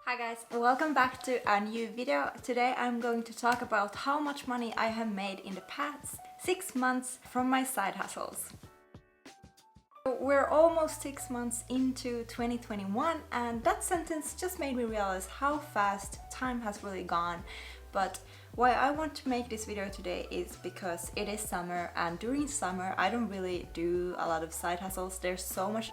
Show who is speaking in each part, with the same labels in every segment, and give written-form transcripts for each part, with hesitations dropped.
Speaker 1: Hi guys, welcome back to a new video. Today I'm going to talk about how much money I have made in the past 6 months from my side hustles. We're almost 6 months into 2021 and that sentence just made me realize how fast time has really gone. But why I want to make this video today is because it is summer, and during summer I don't really do a lot of side hustles. There's so much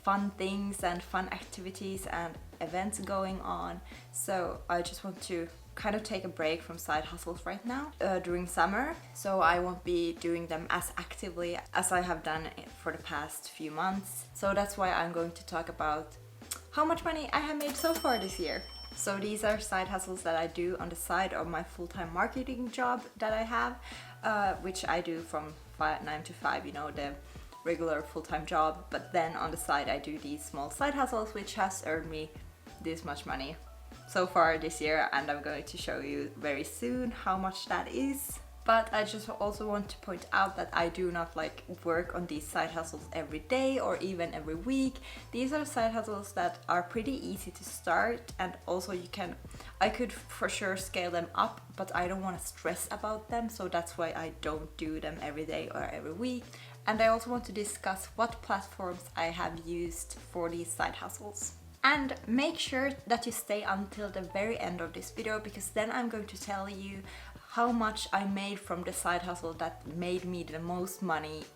Speaker 1: fun things and fun activities and events going on, so I just want to kind of take a break from side hustles right now during summer, so I won't be doing them as actively as I have done for the past few months. So that's why I'm going to talk about how much money I have made so far this year. So these are side hustles that I do on the side of my full-time marketing job that I have, which I do from 9 to 5, you know, the regular full-time job. But then on the side I do these small side hustles, which has earned me this much money so far this year, and I'm going to show you very soon how much that is. But I just also want to point out that I do not work on these side hustles every day or even every week. These are side hustles that are pretty easy to start, and also I could for sure scale them up, but I don't want to stress about them, so that's why I don't do them every day or every week. And I also want to discuss what platforms I have used for these side hustles. And make sure that you stay until the very end of this video, because then I'm going to tell you how much I made from the side hustle that made me the most money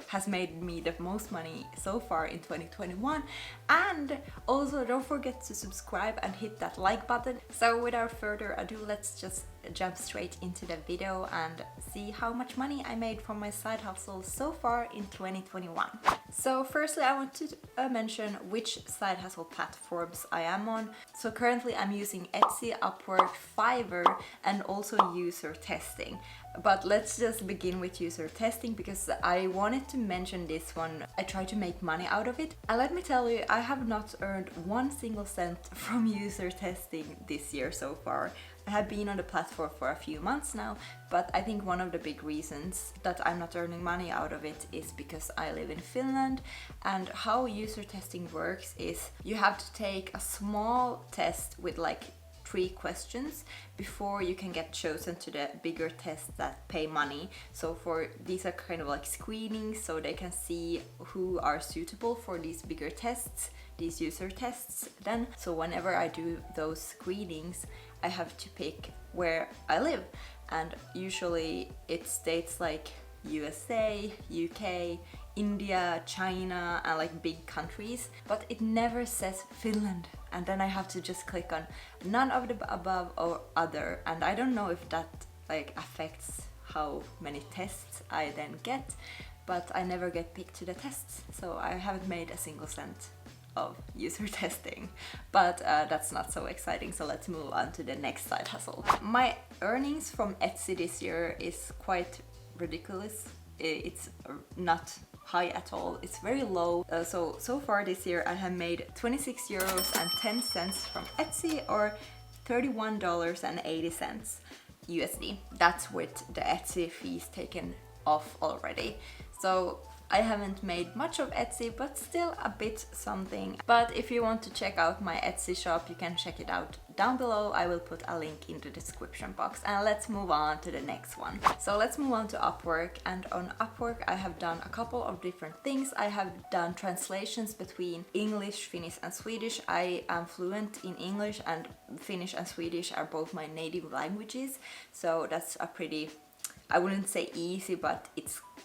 Speaker 1: has made me the most money so far in 2021. And also don't forget to subscribe and hit that like button. So without further ado, let's just jump straight into the video and see how much money I made from my side hustle so far in 2021. So firstly, I want to mention which side hustle platforms I am on. So currently I'm using Etsy, Upwork, Fiverr, and also Usertesting. But let's just begin with Usertesting because I wanted to mention this one. I try to make money out of it. And let me tell you, I have not earned 1 single cent from Usertesting this year so far. I have been on the platform for a few months now, but I think one of the big reasons that I'm not earning money out of it is because I live in Finland, and how Usertesting works is you have to take a small test with 3 questions before you can get chosen to the bigger tests that pay money. So these are kind of screenings, so they can see who are suitable for these bigger tests, these user tests then. So whenever I do those screenings, I have to pick where I live, and usually it states like USA, UK, India, China, and big countries, but it never says Finland. And then I have to just click on none of the above or other, and I don't know if that affects how many tests I then get, but I never get picked to the tests, so I haven't made a single cent of Usertesting. But that's not so exciting, so let's move on to the next side hustle. My earnings from Etsy this year is quite ridiculous. It's not high at all, it's very low. So far this year I have made 26 euros and 10 cents from Etsy, or $31.80 USD. That's with the Etsy fees taken off already. So I haven't made much of Etsy, but still a bit something. But if you want to check out my Etsy shop, you can check it out down below. I will put a link in the description box. And let's move on to the next one. So let's move on to Upwork. And on Upwork I have done a couple of different things. I have done translations between English, Finnish and Swedish. I am fluent in English, and Finnish and Swedish are both my native languages. So that's a pretty, I wouldn't say easy, but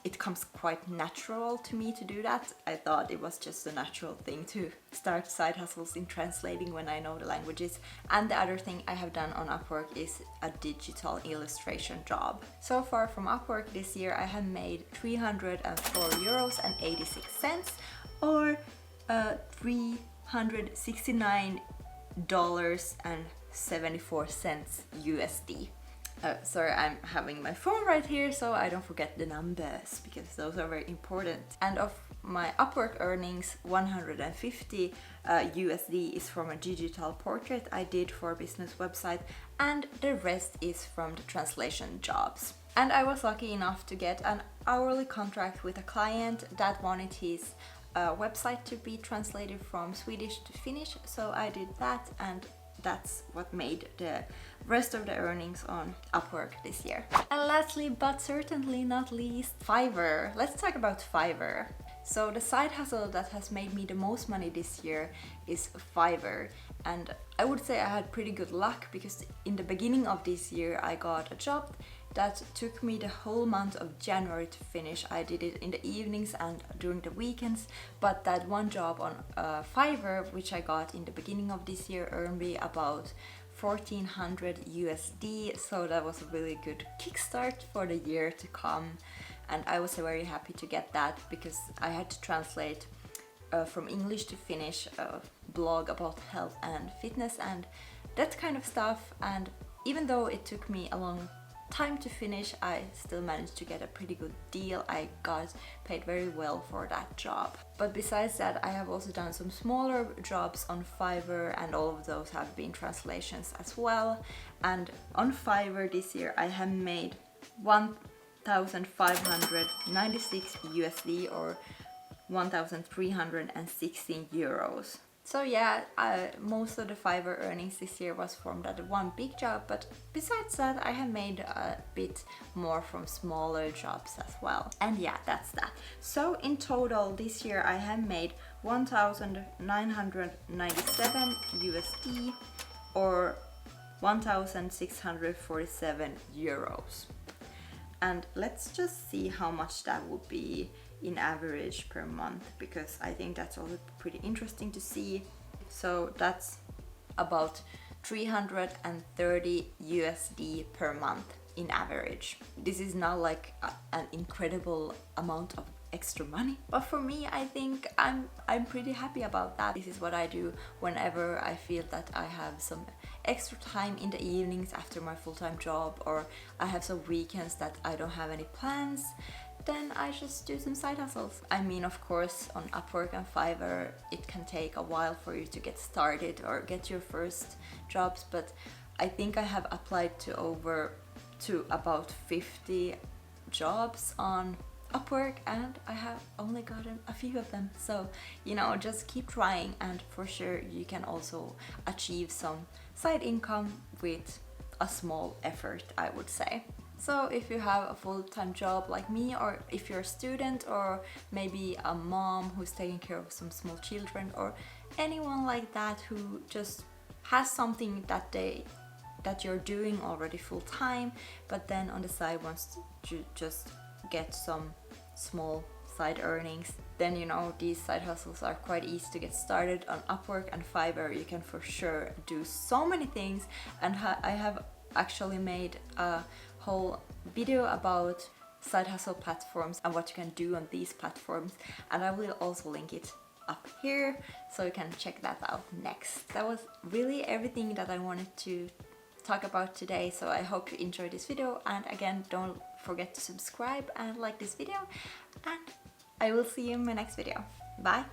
Speaker 1: it comes quite natural to me to do that. I thought it was just a natural thing to start side hustles in translating when I know the languages. And the other thing I have done on Upwork is a digital illustration job. So far from Upwork this year I have made 304 euros and 86 cents, or $369 and 74 cents USD. Sorry, I'm having my phone right here so I don't forget the numbers, because those are very important. And of my Upwork earnings, 150 USD is from a digital portrait I did for a business website, and the rest is from the translation jobs. And I was lucky enough to get an hourly contract with a client that wanted his a website to be translated from Swedish to Finnish, so I did that, and that's what made the rest of the earnings on Upwork this year. And lastly, but certainly not least, Fiverr. Let's talk about Fiverr. So the side hustle that has made me the most money this year is Fiverr. And I would say I had pretty good luck, because in the beginning of this year I got a job that took me the whole month of January to finish. I did it in the evenings and during the weekends, but that one job on Fiverr, which I got in the beginning of this year, earned me about 1400 USD, so that was a really good kickstart for the year to come. And I was very happy to get that, because I had to translate from English to Finnish a blog about health and fitness and that kind of stuff. And even though it took me a long time to finish, I still managed to get a pretty good deal. I got paid very well for that job. But besides that, I have also done some smaller jobs on Fiverr, and all of those have been translations as well. And on Fiverr this year I have made 1,596 USD, or 1,316 euros. So yeah, most of the Fiverr earnings this year was from that one big job, but besides that I have made a bit more from smaller jobs as well. And yeah, that's that. So in total this year I have made 1,997 USD, or 1,647 euros. And let's just see how much that would be in average per month, because I think that's also pretty interesting to see. So that's about 330 USD per month in average. This is not like an incredible amount of extra money, but for me I think I'm pretty happy about that. This is what I do whenever I feel that I have some extra time in the evenings after my full-time job, or I have some weekends that I don't have any plans. Then I just do some side hustles. I mean, of course, on Upwork and Fiverr it can take a while for you to get started or get your first jobs, but I think I have applied to about 50 jobs on Upwork, and I have only gotten a few of them. So, you know, just keep trying, and for sure you can also achieve some side income with a small effort, I would say. So if you have a full-time job like me, or if you're a student, or maybe a mom who's taking care of some small children, or anyone like that who just has something that you're doing already full-time, but then on the side wants to just get some small side earnings, then you know, these side hustles are quite easy to get started. On Upwork and Fiverr you can for sure do so many things, and I have actually made a whole video about side hustle platforms and what you can do on these platforms, and I will also link it up here so you can check that out next. That was really everything that I wanted to talk about today, so I hope you enjoyed this video, and again, don't forget to subscribe and like this video, and I will see you in my next video. Bye!